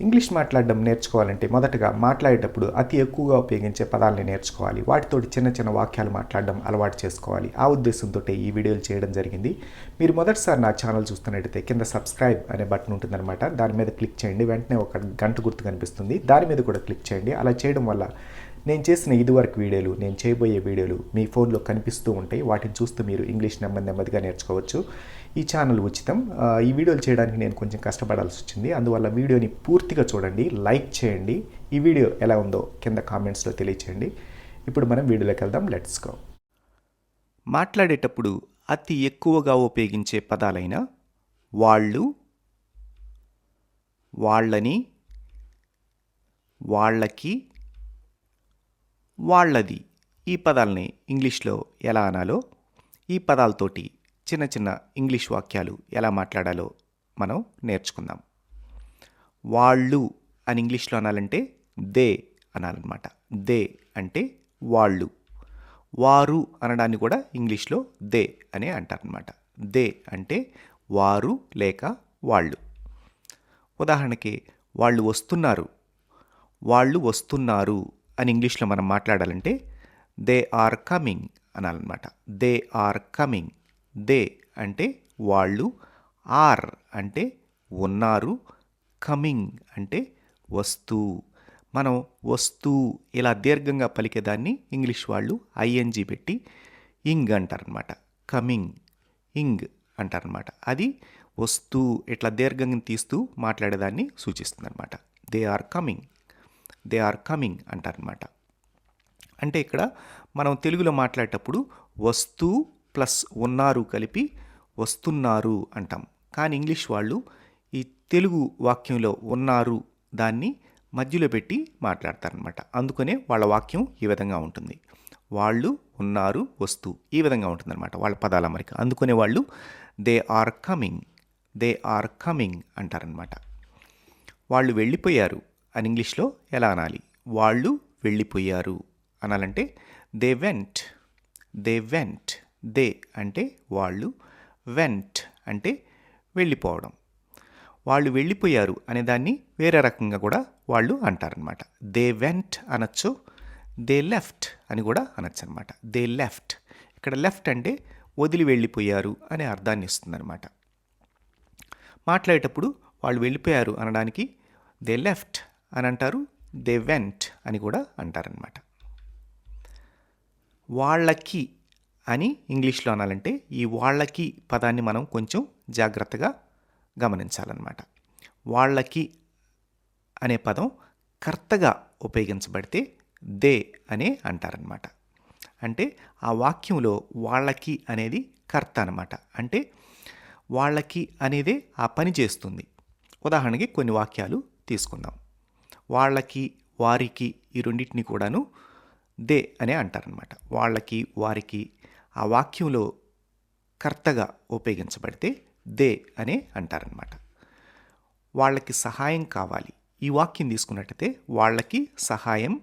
English మాట్లాడడం నేర్చుకోవాలంటే మొదటగా మాట్లాడేటప్పుడు అతి ఎక్కువగా ఉపయోగించే పదాలని నేర్చుకోవాలి. వాటితోటి చిన్న చిన్న వాక్యాలు మాట్లాడడం అలవాటు చేసుకోవాలి. ఆ ఉద్దేశంతో ఈ వీడియోలు చేయడం జరిగింది. మీరు మొదటిసారి నా ఛానల్ చూస్తున్నట్టయితే కింద సబ్స్క్రైబ్ అనే బటన్ ఉంటుందన్నమాట. దాని మీద క్లిక్ చేయండి. వెంటనే ఒక గంట గుర్తు కనిపిస్తుంది. దాని మీద కూడా క్లిక్ చేయండి. అలా చేయడం వల్ల నేను చేసిన ఇదివరకు వీడియోలు, నేను చేయబోయే వీడియోలు మీ ఫోన్లో కనిపిస్తూ ఉంటాయి. వాటిని చూస్తూ మీరు ఇంగ్లీష్ నెమ్మదిగా నేర్చుకోవచ్చు. ఈ ఛానల్ ఉచితం. ఈ వీడియోలు చేయడానికి నేను కొంచెం కష్టపడాల్సి వచ్చింది. అందువల్ల వీడియోని పూర్తిగా చూడండి, లైక్ చేయండి. ఈ వీడియో ఎలా ఉందో కింద కామెంట్స్లో తెలియచేయండి. ఇప్పుడు మనం వీడియోలోకి వెళ్దాం. Let's go. మాట్లాడేటప్పుడు అతి ఎక్కువగా ఉపయోగించే పదాలైన వాళ్ళు, వాళ్ళని, వాళ్ళకి, వాళ్ళది ఈ పదాలని ఇంగ్లీష్లో ఎలా అనాలో, ఈ పదాలతోటి చిన్న చిన్న ఇంగ్లీష్ వాక్యాలు ఎలా మాట్లాడాలో మనం నేర్చుకుందాం. వాళ్ళు అని ఇంగ్లీష్లో అనాలంటే దే అనాలన్నమాట. దే అంటే వాళ్ళు. వారు అనడాన్ని కూడా ఇంగ్లీష్లో దే అనే అంటారనమాట. దే అంటే వారు లేక వాళ్ళు. ఉదాహరణకి వాళ్ళు వస్తున్నారు, వాళ్ళు వస్తున్నారు అని ఇంగ్లీష్లో మనం మాట్లాడాలంటే దే ఆర్ కమింగ్ అనాలన్నమాట. They are coming. దే అంటే వాళ్ళు, ఆర్ అంటే ఉన్నారు, కమింగ్ అంటే వస్తూ. మనం వస్తూ ఇలా దీర్ఘంగా పలికేదాన్ని ఇంగ్లీష్ వాళ్ళు ఐఎన్జీ పెట్టి ఇంగ్ అంటారనమాట. కమింగ్, ఇంగ్ అంటారనమాట. అది వస్తూ ఇట్లా దీర్ఘంగా తీస్తూ మాట్లాడేదాన్ని సూచిస్తుంది అనమాట. They are coming, they are coming అంటారనమాట. అంటే ఇక్కడ మనం తెలుగులో మాట్లాడేటప్పుడు వస్తూ ప్లస్ ఉన్నారు కలిపి వస్తున్నారు అంటాం. కానీ ఇంగ్లీష్ వాళ్ళు ఈ తెలుగు వాక్యంలో ఉన్నారు దాన్ని మధ్యలో పెట్టి మాట్లాడతారనమాట. అందుకనే వాళ్ళ వాక్యం ఈ విధంగా ఉంటుంది. వాళ్ళు, ఉన్నారు, వస్తూ ఈ విధంగా ఉంటుందన్నమాట వాళ్ళ పదాల అమరిక. అందుకనే వాళ్ళు they are coming, they are coming అంటారనమాట. వాళ్ళు వెళ్ళిపోయారు అని ఇంగ్లీష్లో ఎలా అనాలి? వాళ్ళు వెళ్ళిపోయారు అనాలంటే they went, they went. They అంటే వాళ్ళు, వెంట్ అంటే వెళ్ళిపోవడం. వాళ్ళు వెళ్ళిపోయారు అనేదాన్ని వేరే రకంగా కూడా వాళ్ళు అంటారనమాట. దే వెంట్ అనొచ్చు, దే లెఫ్ట్ అని కూడా అనొచ్చు అనమాట. They left. ఇక్కడ లెఫ్ట్ అంటే వదిలి వెళ్ళిపోయారు అనే అర్థాన్ని ఇస్తుందన్నమాట. మాట్లాడేటప్పుడు వాళ్ళు వెళ్ళిపోయారు అనడానికి దే లెఫ్ట్ అని అంటారు, దే వెంట్ అని కూడా అంటారనమాట. వాళ్ళకి అని ఇంగ్లీష్లో అనాలంటే ఈ వాళ్ళకి పదాన్ని మనం కొంచెం జాగ్రత్తగా గమనించాలన్నమాట. వాళ్ళకి అనే పదం కర్తగా ఉపయోగించబడితే దే అనే అంటారనమాట. అంటే ఆ వాక్యంలో వాళ్ళకి అనేది కర్త అనమాట. అంటే వాళ్ళకి అనేదే ఆ పని చేస్తుంది. ఉదాహరణకి కొన్ని వాక్యాలు తీసుకుందాం. వాళ్ళకి, వారికి ఈ రెండింటిని కూడాను దే అనే అంటారనమాట. వాళ్ళకి, వారికి ఆ వాక్యంలో కర్తగా ఉపయోగించబడితే దే అనే అంటారనమాట. వాళ్ళకి సహాయం కావాలి. ఈ వాక్యం తీసుకున్నట్టయితే వాళ్ళకి సహాయం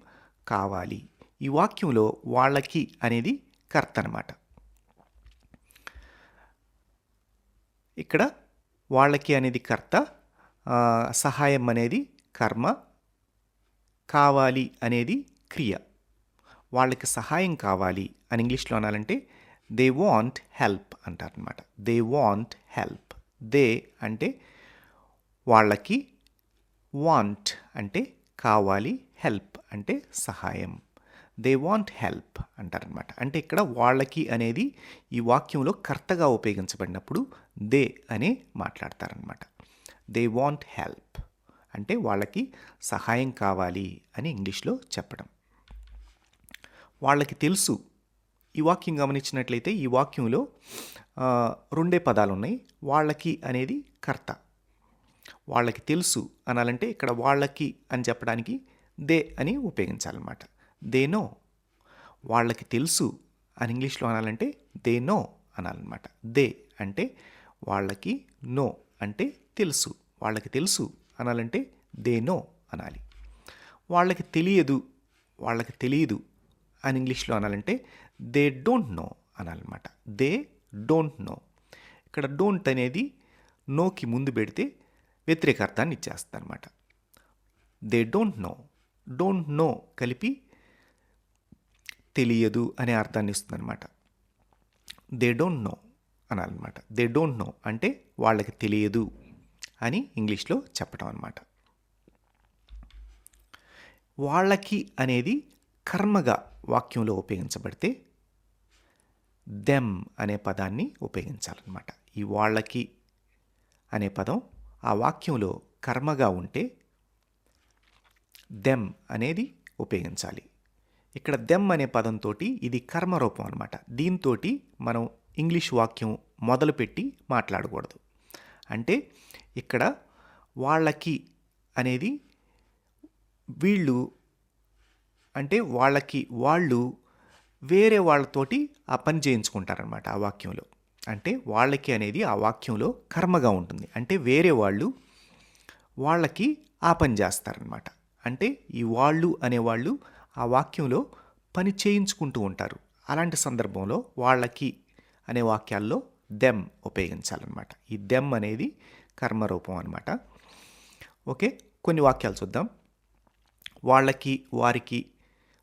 కావాలి. ఈ వాక్యంలో వాళ్ళకి అనేది కర్త అనమాట. ఇక్కడ వాళ్ళకి అనేది కర్త, సహాయం అనేది కర్మ, కావాలి అనేది క్రియ. వాళ్ళకి సహాయం కావాలి అని ఇంగ్లీష్లో అనాలంటే దే వాంట్ హెల్ప్ అంటారనమాట. They want help. దే అంటే వాళ్ళకి, వాంట్ అంటే కావాలి, హెల్ప్ అంటే సహాయం. దే వాంట్ హెల్ప్ అంటారనమాట. అంటే ఇక్కడ వాళ్ళకి అనేది ఈ వాక్యంలో కర్తగా ఉపయోగించబడినప్పుడు దే అనే మాట్లాడతారనమాట. దే వాంట్ హెల్ప్ అంటే వాళ్ళకి సహాయం కావాలి అని ఇంగ్లీష్లో చెప్పడం. వాళ్ళకి తెలుసు. ఈ వాక్యం గమనించినట్లయితే ఈ వాక్యంలో రెండే పదాలు ఉన్నాయి. వాళ్ళకి అనేది కర్త. వాళ్ళకి తెలుసు అనాలంటే ఇక్కడ వాళ్ళకి అని చెప్పడానికి దే అని ఉపయోగించాలన్నమాట. They know. వాళ్ళకి తెలుసు అని ఇంగ్లీష్లో అనాలంటే దే నో అనాలన్నమాట. దే అంటే వాళ్ళకి, నో అంటే తెలుసు. వాళ్ళకి తెలుసు అనాలంటే దే నో అనాలి. వాళ్ళకి తెలియదు, వాళ్ళకి తెలియదు అని ఇంగ్లీష్లో అనాలంటే దే డోంట్ నో అనాలన్నమాట. They don't know. ఇక్కడ డోంట్ అనేది నోకి ముందు పెడితే వ్యతిరేక అర్థాన్ని ఇచ్చేస్తుంది అనమాట. దే డోంట్ నో కలిపి తెలియదు అనే అర్థాన్ని ఇస్తుందన్నమాట. దే డోంట్ నో అనాలన్నమాట. దే డోంట్ నో అంటే వాళ్ళకి తెలియదు అని ఇంగ్లీష్లో చెప్పడం అన్నమాట. వాళ్ళకి అనేది కర్మగా వాక్యంలో ఉపయోగించబడితే దెమ్ అనే పదాన్ని ఉపయోగించాలన్నమాట. ఈ వాళ్ళకి అనే పదం ఆ వాక్యంలో కర్మగా ఉంటే దెమ్ అనేది ఉపయోగించాలి. ఇక్కడ దెమ్ అనే పదంతో ఇది కర్మరూపం అనమాట. దీంతో మనం ఇంగ్లీష్ వాక్యం మొదలుపెట్టి మాట్లాడకూడదు. అంటే ఇక్కడ వాళ్ళకి అనేది వీళ్ళు అంటే వాళ్ళు వేరే వాళ్ళతోటి ఆ పని చేయించుకుంటారనమాట ఆ వాక్యంలో. అంటే వాళ్ళకి అనేది ఆ వాక్యంలో కర్మగా ఉంటుంది. అంటే వేరే వాళ్ళు వాళ్ళకి ఆ పని చేస్తారనమాట. అంటే ఈ వాళ్ళు అనేవాళ్ళు ఆ వాక్యంలో పని చేయించుకుంటూ ఉంటారు. అలాంటి సందర్భంలో వాళ్ళకి అనే వాక్యాల్లో దెమ్ ఉపయోగించాలన్నమాట. ఈ దెమ్ అనేది కర్మరూపం అనమాట. ఓకే, కొన్ని వాక్యాలు చూద్దాం. వాళ్ళకి వారికి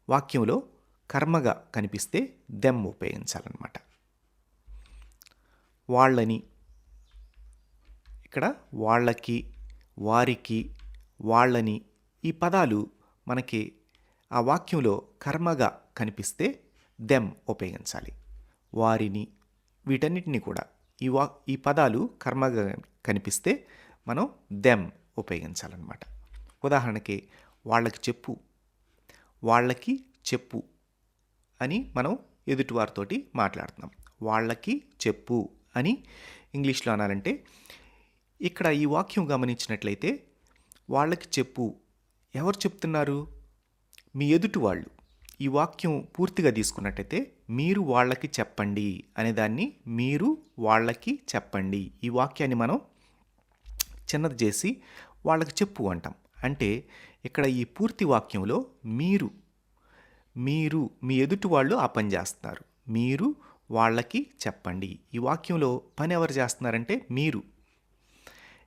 వాక్యంలో కర్మగా కనిపిస్తే దెమ్ ఉపయోగించాలన్నమాట. వాళ్ళని ఇక్కడ వాళ్ళకి వారికి వాళ్ళని ఈ పదాలు మనకి ఆ వాక్యంలో కర్మగా కనిపిస్తే దెమ్ ఉపయోగించాలి. వారిని వీటన్నిటిని కూడా ఈ పదాలు కర్మగా కనిపిస్తే మనం దెమ్ ఉపయోగించాలన్నమాట. ఉదాహరణకి వాళ్ళకి చెప్పు అని మనం ఎదుటివారితోటి మాట్లాడుతున్నాం. వాళ్ళకి చెప్పు అని ఇంగ్లీష్లో అనాలంటే ఇక్కడ ఈ వాక్యం గమనించినట్లయితే వాళ్ళకి చెప్పు ఎవరు చెప్తున్నారు? మీ ఎదుటి వాళ్ళు. ఈ వాక్యం పూర్తిగా తీసుకున్నట్టయితే మీరు వాళ్ళకి చెప్పండి అనేదాన్ని మీరు వాళ్ళకి చెప్పండి. ఈ వాక్యాన్ని మనం చిన్నది చేసి వాళ్ళకి చెప్పు అంటాం. అంటే ఇక్కడ ఈ పూర్తి వాక్యంలో మీరు మీ ఎదుటి వాళ్ళు ఆ పని చేస్తున్నారు. మీరు వాళ్ళకి చెప్పండి. ఈ వాక్యంలో పని ఎవరు చేస్తున్నారంటే మీరు.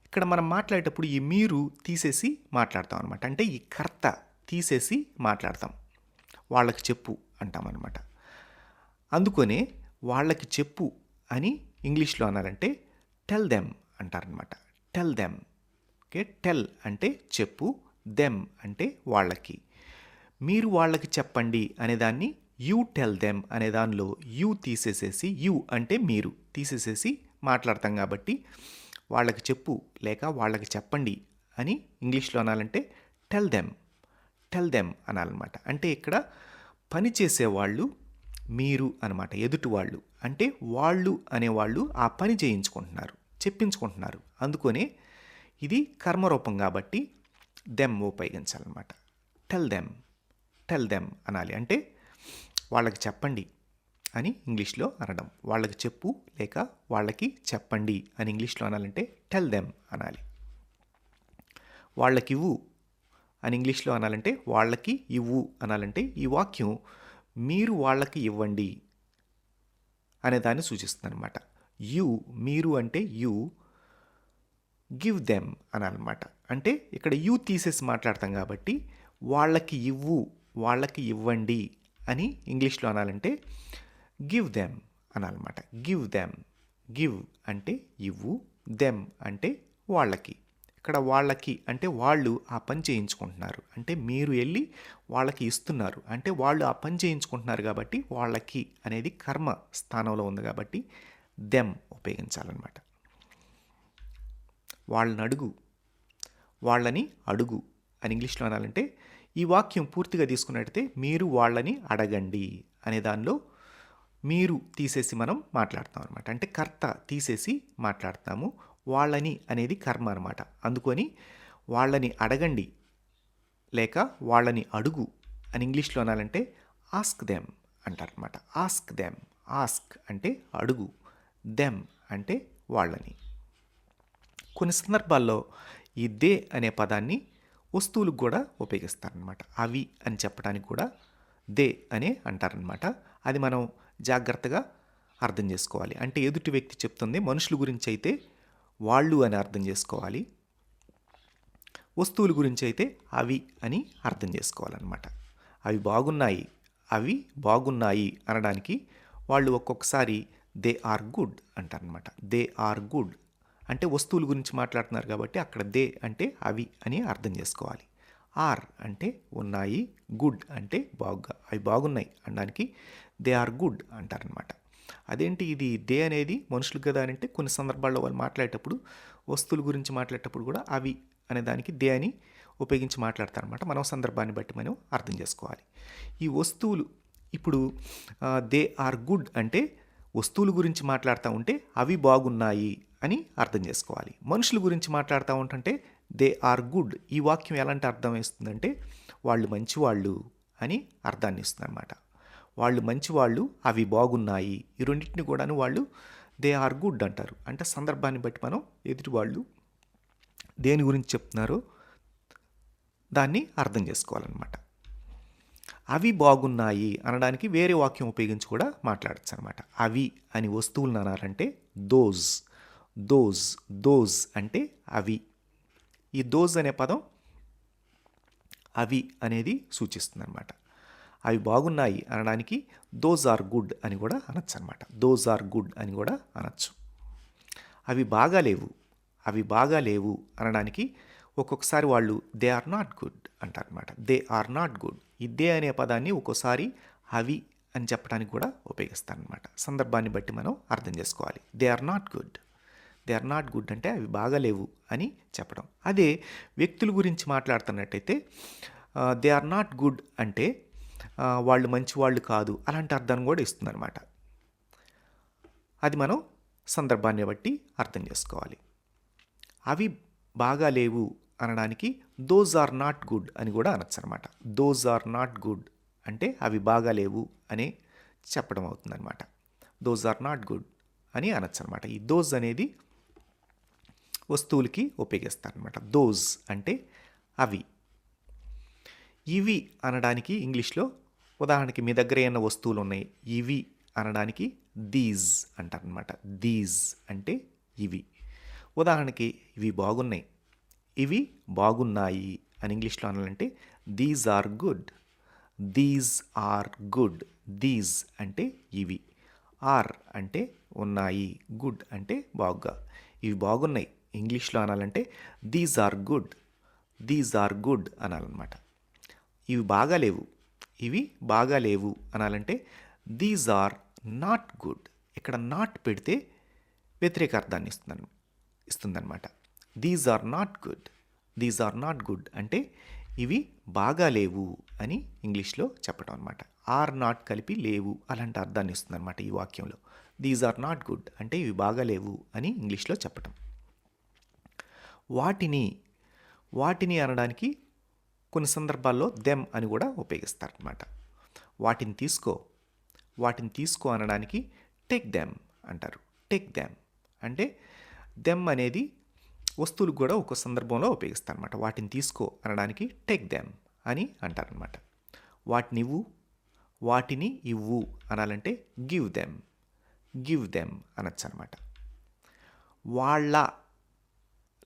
ఇక్కడ మనం మాట్లాడేటప్పుడు ఈ మీరు తీసేసి మాట్లాడతాం అనమాట. అంటే ఈ కర్త తీసేసి మాట్లాడతాం. వాళ్ళకి చెప్పు అంటాం అనమాట. అందుకనే వాళ్ళకి చెప్పు అని ఇంగ్లీష్లో అనాలంటే టెల్ దెమ్ అంటారనమాట. Tell them. ఓకే, టెల్ అంటే చెప్పు, దెమ్ అంటే వాళ్ళకి. మీరు వాళ్ళకి చెప్పండి అనేదాన్ని యూ టెల్ దెమ్ అనే దానిలో యూ తీసేసేసి, యూ అంటే మీరు తీసేసేసి మాట్లాడతాం. కాబట్టి వాళ్ళకి చెప్పు లేక వాళ్ళకి చెప్పండి అని ఇంగ్లీష్లో అనాలంటే టెల్ దెమ్ అనాలన్నమాట. అంటే ఇక్కడ పని చేసేవాళ్ళు మీరు అనమాట. ఎదుటి వాళ్ళు అంటే వాళ్ళు అనేవాళ్ళు ఆ పని చేయించుకుంటున్నారు, చెప్పించుకుంటున్నారు. అందుకనే ఇది కర్మరూపం కాబట్టి దెమ్ ఉపయోగించాలన్నమాట. టెల్ దెమ్ అనాలి. అంటే వాళ్ళకి చెప్పండి అని ఇంగ్లీష్లో అనడం. వాళ్ళకి చెప్పు లేక వాళ్ళకి చెప్పండి అని ఇంగ్లీష్లో అనాలంటే టెల్ దెమ్ అనాలి. వాళ్ళకి ఇవ్వు అని ఇంగ్లీష్లో అనాలంటే వాళ్ళకి ఇవ్వు అనాలంటే ఈ వాక్యం మీరు వాళ్ళకి ఇవ్వండి అనే దాన్ని సూచిస్తుంది అనమాట. మీరు అంటే యూ, గివ్ దెమ్ అనాలన్నమాట. అంటే ఇక్కడ యూ తీసేసి మాట్లాడతాం కాబట్టి వాళ్ళకి ఇవ్వు, వాళ్ళకి ఇవ్వండి అని ఇంగ్లీష్లో అనాలంటే గివ్ దెమ్ అనాలన్నమాట. గివ్ అంటే ఇవ్వు, దెమ్ అంటే వాళ్ళకి. ఇక్కడ వాళ్ళకి అంటే వాళ్ళు ఆ పని చేయించుకుంటున్నారు. అంటే మీరు వెళ్ళి వాళ్ళకి ఇస్తున్నారు. అంటే వాళ్ళు ఆ పని చేయించుకుంటున్నారు కాబట్టి వాళ్ళకి అనేది కర్మ స్థానంలో ఉంది కాబట్టి దెమ్ ఉపయోగించాలన్నమాట. వాళ్ళని అడుగు అని ఇంగ్లీష్లో అనాలంటే ఈ వాక్యం పూర్తిగా తీసుకున్నట్టయితే మీరు వాళ్ళని అడగండి అనే దానిలో మీరు తీసేసి మనం మాట్లాడతాం అనమాట. అంటే కర్త తీసేసి మాట్లాడతాము. వాళ్ళని అనేది కర్మ అనమాట. అందుకొని వాళ్ళని అడగండి లేక వాళ్ళని అడుగు అని ఇంగ్లీష్లో అనాలంటే ఆస్క్ దెమ్ అంటారనమాట. ఆస్క్ అంటే అడుగు, దెమ్ అంటే వాళ్ళని. కొన్ని సందర్భాల్లో ఈ దే అనే పదాన్ని వస్తువులకు కూడా ఉపయోగిస్తారనమాట. అవి అని చెప్పడానికి కూడా దే అనే అంటారనమాట. అది మనం జాగ్రత్తగా అర్థం చేసుకోవాలి. అంటే ఎదుటి వ్యక్తి చెప్తుంది మనుషుల గురించి అయితే వాళ్ళు అని అర్థం చేసుకోవాలి. వస్తువుల గురించి అయితే అవి అని అర్థం చేసుకోవాలన్నమాట. అవి బాగున్నాయి, అవి బాగున్నాయి అనడానికి వాళ్ళు ఒక్కొక్కసారి దే ఆర్ గుడ్ అంటారనమాట. దే ఆర్ గుడ్ అంటే వస్తువుల గురించి మాట్లాడుతున్నారు కాబట్టి అక్కడ దే అంటే అవి అని అర్థం చేసుకోవాలి. ఆర్ అంటే ఉన్నాయి, గుడ్ అంటే అవి బాగున్నాయి అనడానికి దే ఆర్ గుడ్ అంటారనమాట. అదేంటి ఇది దే అనేది మనుషులు కదా అని అంటే కొన్ని సందర్భాల్లో వాళ్ళు మాట్లాడేటప్పుడు వస్తువుల గురించి మాట్లాడేటప్పుడు కూడా అవి అనే దానికి దే అని ఉపయోగించి మాట్లాడతారనమాట. మనం సందర్భాన్ని బట్టి మనం అర్థం చేసుకోవాలి. ఈ వస్తువులు ఇప్పుడు దే ఆర్ గుడ్ అంటే వస్తువుల గురించి మాట్లాడుతూ ఉంటే అవి బాగున్నాయి అని అర్థం చేసుకోవాలి. మనుషుల గురించి మాట్లాడుతూ ఉంటుంటే దే ఆర్ గుడ్ ఈ వాక్యం ఎలాంటి అర్థం ఇస్తుందంటే వాళ్ళు మంచివాళ్ళు అని అర్థాన్ని ఇస్తుంది అనమాట. వాళ్ళు మంచివాళ్ళు, అవి బాగున్నాయి, ఈ రెండింటిని కూడాను వాళ్ళు దే ఆర్ గుడ్ అంటారు. అంటే సందర్భాన్ని బట్టి మనం ఎదుటి వాళ్ళు దేని గురించి చెప్తున్నారో దాన్ని అర్థం చేసుకోవాలన్నమాట. అవి బాగున్నాయి అనడానికి వేరే వాక్యం ఉపయోగించి కూడా మాట్లాడచ్చు అనమాట. అవి అని వస్తువులను అనాలంటే దోజ్, దోజ్, దోజ్ అంటే అవి. ఈ దోజ్ అనే పదం అవి అనేది సూచిస్తుంది అనమాట. అవి బాగున్నాయి అనడానికి దోజ్ ఆర్ గుడ్ అని కూడా అనొచ్చు అనమాట. దోజ్ ఆర్ గుడ్ అని కూడా అనొచ్చు. అవి బాగాలేవు, అవి బాగాలేవు అనడానికి ఒక్కొక్కసారి వాళ్ళు దే ఆర్ నాట్ గుడ్ అంటారనమాట. They are not good. ఈ దే అనే పదాన్ని ఒక్కోసారి అవి అని చెప్పడానికి కూడా ఉపయోగిస్తారనమాట. సందర్భాన్ని బట్టి మనం అర్థం చేసుకోవాలి. They are not good, they are not good అంటే అవి బాగాలేవు అని చెప్పడం. అదే వ్యక్తుల గురించి మాట్లాడుతున్నట్టయితే దే ఆర్ నాట్ గుడ్ అంటే వాళ్ళు మంచివాళ్ళు కాదు అలాంటి అర్థాన్ని కూడా ఇస్తుందన్నమాట. అది మనం సందర్భాన్ని బట్టి అర్థం చేసుకోవాలి. అవి బాగా లేవు అనడానికి దోజ్ ఆర్ నాట్ గుడ్ అని కూడా అనొచ్చు అనమాట. దోజ్ ఆర్ నాట్ గుడ్ అంటే అవి బాగా లేవు అని చెప్పడం అవుతుందన్నమాట. దోజ్ ఆర్ నాట్ గుడ్ అని అనొచ్చు అనమాట. ఈ దోజ్ అనేది వస్తువులకి ఉపయోగిస్తారనమాట. దోజ్ అంటే అవి. ఇవి అనడానికి ఇంగ్లీష్లో ఉదాహరణకి మీ దగ్గర ఏమైనా వస్తువులు ఉన్నాయి, ఇవి అనడానికి దీస్ అంటారనమాట. దీస్ అంటే ఇవి. ఉదాహరణకి ఇవి బాగున్నాయి, ఇవి బాగున్నాయి అని ఇంగ్లీష్లో అనాలంటే these are good, these are good. These అంటే ఇవి, ఆర్ అంటే ఉన్నాయి, గుడ్ అంటే బాగుగా. ఇవి బాగున్నాయి ఇంగ్లీష్లో అనాలంటే these are good, these are good అనాలన్నమాట. ఇవి బాగాలేవు, ఇవి బాగాలేవు అనాలంటే దీస్ ఆర్ నాట్ గుడ్. ఇక్కడ నాట్ పెడితే వ్యతిరేక అర్థాన్ని ఇస్తుందన్నమాట. These are not good, these are not good అంటే ఇవి బాగాలేవు అని ఇంగ్లీష్లో చెప్పడం అనమాట. ఆర్ నాట్ కలిపి లేవు అలాంటి అర్థాన్ని ఇస్తుందన్నమాట ఈ వాక్యంలో. దీస్ ఆర్ నాట్ గుడ్ అంటే ఇవి బాగాలేవు అని ఇంగ్లీష్లో చెప్పటం. వాటిని, వాటిని అనడానికి కొన్ని సందర్భాల్లో దెమ్ అని కూడా ఉపయోగిస్తారనమాట. వాటిని తీసుకో, వాటిని తీసుకో అనడానికి టేక్ దెమ్ అంటారు. టేక్ దెమ్ అంటే దెమ్ అనేది వస్తువులకు కూడా ఒక సందర్భంలో ఉపయోగిస్తారనమాట. వాటిని తీసుకో అనడానికి టేక్ దెమ్ అని అంటారనమాట. వాటిని ఇవ్వు, వాటిని ఇవ్వు అనాలంటే గివ్ దెమ్, గివ్ దెమ్ అనొచ్చు అనమాట. వాళ్ళ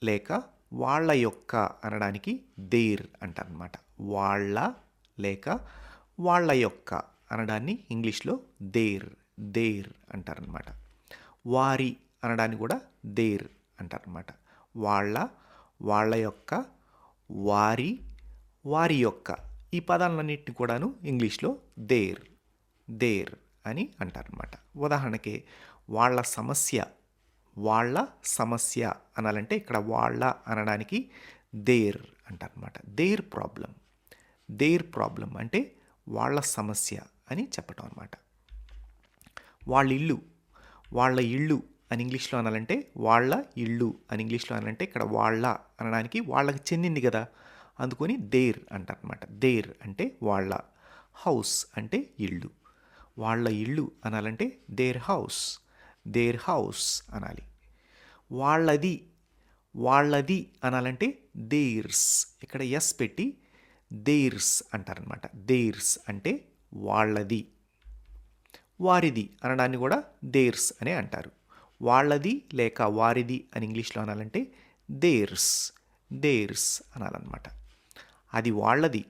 లేక వాళ్ళ యొక్క అనడానికి దేర్ అంటారనమాట. వాళ్ళ లేక వాళ్ళ యొక్క అనడాన్ని ఇంగ్లీష్లో దేర్, దేర్ అంటారనమాట. వారి అనడాన్ని కూడా దేర్ అంటారనమాట. వాళ్ళ, వాళ్ళ యొక్క, వారి, వారి యొక్క ఈ పదాలన్నింటినీ కూడాను ఇంగ్లీష్లో దేర్, దేర్ అని అంటారనమాట. ఉదాహరణకి వాళ్ళ సమస్య, వాళ్ళ సమస్య అనాలంటే ఇక్కడ వాళ్ళ అనడానికి దేర్ అంటారనమాట. దేర్ ప్రాబ్లం, దేర్ ప్రాబ్లం అంటే వాళ్ళ సమస్య అని చెప్పటం అనమాట. వాళ్ళ ఇల్లు, వాళ్ళ ఇళ్ళు అని ఇంగ్లీష్లో అనాలంటే వాళ్ళ ఇళ్ళు అని ఇంగ్లీష్లో అనాలంటే ఇక్కడ వాళ్ళ అనడానికి వాళ్ళకి చెందింది కదా అందుకొని దేర్ అంటారనమాట. దేర్ అంటే వాళ్ళ. హౌస్ అంటే ఇళ్ళు. వాళ్ళ ఇళ్ళు అనాలంటే దేర్ హౌస్, దేర్ హౌస్ అనాలి. వాళ్ళది, వాళ్ళది అనాలంటే దేర్స్. ఇక్కడ ఎస్ పెట్టి దేర్స్ అంటారనమాట. దేర్స్ అంటే వాళ్ళది. వారిది అనడాన్ని కూడా దేర్స్ అనే అంటారు. వాళ్ళది లేక వారిది అని ఇంగ్లీష్లో అనాలంటే దేర్స్, దేర్స్ అనాలన్నమాట. అది వాళ్ళది,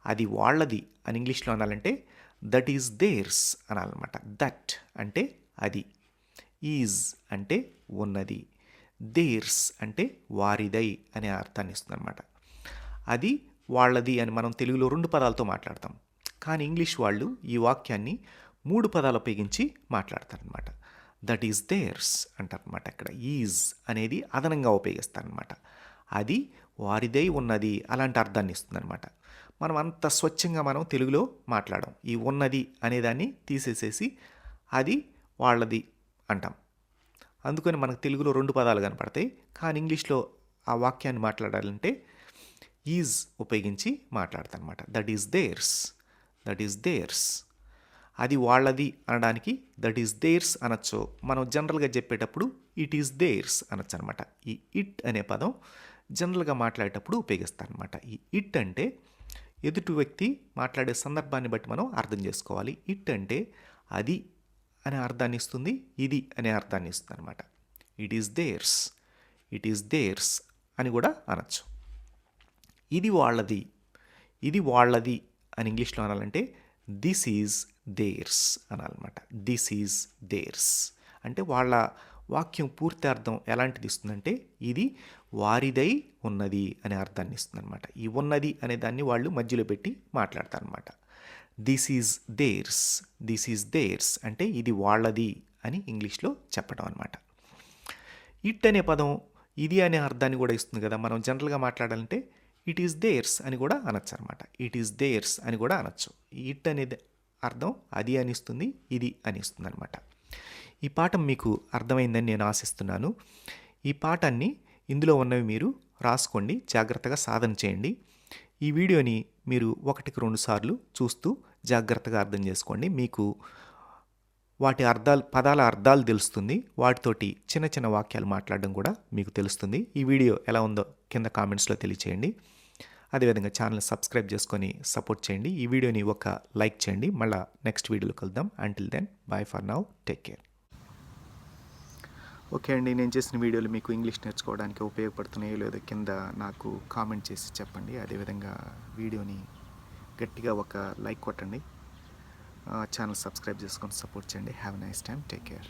అది వాళ్ళది అని ఇంగ్లీష్లో అనాలంటే దట్ ఈజ్ దేర్స్ అనాలన్నమాట. దట్ అంటే అది, ఈజ్ అంటే ఉన్నది, దేర్స్ అంటే వారిదై అనే అర్థాన్ని ఇస్తుంది అనమాట. అది వాళ్ళది అని మనం తెలుగులో 2 పదాలతో మాట్లాడతాం. కానీ ఇంగ్లీష్ వాళ్ళు ఈ వాక్యాన్ని 3 పదాలు ఉపయోగించి మాట్లాడతారనమాట. దట్ ఈజ్ దేర్స్ అంటారనమాట. అక్కడ ఈజ్ అనేది అదనంగా ఉపయోగిస్తారనమాట. అది వారిదై ఉన్నది అలాంటి అర్థాన్ని ఇస్తుందన్నమాట. మనం అంత స్వచ్ఛంగా మనం తెలుగులో మాట్లాడం. ఈ ఉన్నది అనేదాన్ని తీసేసేసి అది వాళ్ళది అంటాం. అందుకని మనకు తెలుగులో 2 పదాలు కనపడతాయి. కానీ ఇంగ్లీష్లో ఆ వాక్యాన్ని మాట్లాడాలంటే ఈజ్ ఉపయోగించి మాట్లాడతారనమాట. That is theirs, that is theirs. అది వాళ్ళది అనడానికి దట్ ఈజ్ దేర్స్ అనొచ్చు. మనం జనరల్గా చెప్పేటప్పుడు ఇట్ ఈజ్ దేర్స్ అనొచ్చు అనమాట. ఈ ఇట్ అనే పదం జనరల్గా మాట్లాడేటప్పుడు ఉపయోగిస్తారనమాట. ఈ ఇట్ అంటే ఎదుటి వ్యక్తి మాట్లాడే సందర్భాన్ని బట్టి మనం అర్థం చేసుకోవాలి. ఇట్ అంటే అది అనే అర్థాన్ని ఇస్తుంది, ఇది అనే అర్థాన్ని ఇస్తుంది అనమాట. It is theirs, it is theirs అని కూడా అనొచ్చు. ఇది వాళ్ళది, ఇది వాళ్ళది అని ఇంగ్లీష్లో అనాలంటే దిస్ ఈజ్ దేర్స్ అనాలన్నమాట. దిస్ ఈజ్ దేర్స్ అంటే వాళ్ళ వాక్యం పూర్తి అర్థం ఎలాంటిది ఇస్తుందంటే ఇది వారిదై ఉన్నది అనే అర్థాన్ని ఇస్తుందన్నమాట. ఈ ఉన్నది అనే దాన్ని వాళ్ళు మధ్యలో పెట్టి మాట్లాడతారనమాట. This is theirs, this is theirs అంటే ఇది వాళ్ళది అని ఇంగ్లీష్లో చెప్పడం అనమాట. ఇట్ అనే పదం ఇది అనే అర్థాన్ని కూడా ఇస్తుంది కదా. మనం జనరల్గా మాట్లాడాలంటే ఇట్ ఈస్ దేర్స్ అని కూడా అనొచ్చు అనమాట. ఇట్ ఈస్ దేర్స్ అని కూడా అనొచ్చు. ఇట్ అనేది అర్థం అది అని ఇస్తుంది, ఇది అని ఇస్తుంది అనమాట. ఈ పాఠం మీకు అర్థమైందని నేను ఆశిస్తున్నాను. ఈ పాఠాన్ని ఇందులో ఉన్నవి మీరు రాసుకోండి, జాగ్రత్తగా సాధన చేయండి. ఈ వీడియోని మీరు 1-2 సార్లు చూస్తూ జాగ్రత్తగా అర్థం చేసుకోండి. మీకు వాటి అర్థాలు, పదాల అర్థాలు తెలుస్తుంది. వాటితోటి చిన్న చిన్న వాక్యాలు మాట్లాడడం కూడా మీకు తెలుస్తుంది. ఈ వీడియో ఎలా ఉందో కింద కామెంట్స్లో తెలియచేయండి. అదేవిధంగా ఛానల్ సబ్స్క్రైబ్ చేసుకొని సపోర్ట్ చేయండి. ఈ వీడియోని ఒక లైక్ చేయండి. మళ్ళీ నెక్స్ట్ వీడియోలో కలుద్దాం. Until then bye for now, take care. Okay అండి, నేను చేసిన వీడియోలు మీకు ఇంగ్లీష్ నేర్చుకోవడానికి ఉపయోగపడుతున్నాయో లేదో కింద నాకు కామెంట్ చేసి చెప్పండి. అదేవిధంగా వీడియోని గట్టిగా ఒక లైక్ కొట్టండి. ఛానల్ సబ్స్క్రైబ్ చేసుకొని సపోర్ట్ చేయండి. Have a nice time, take care.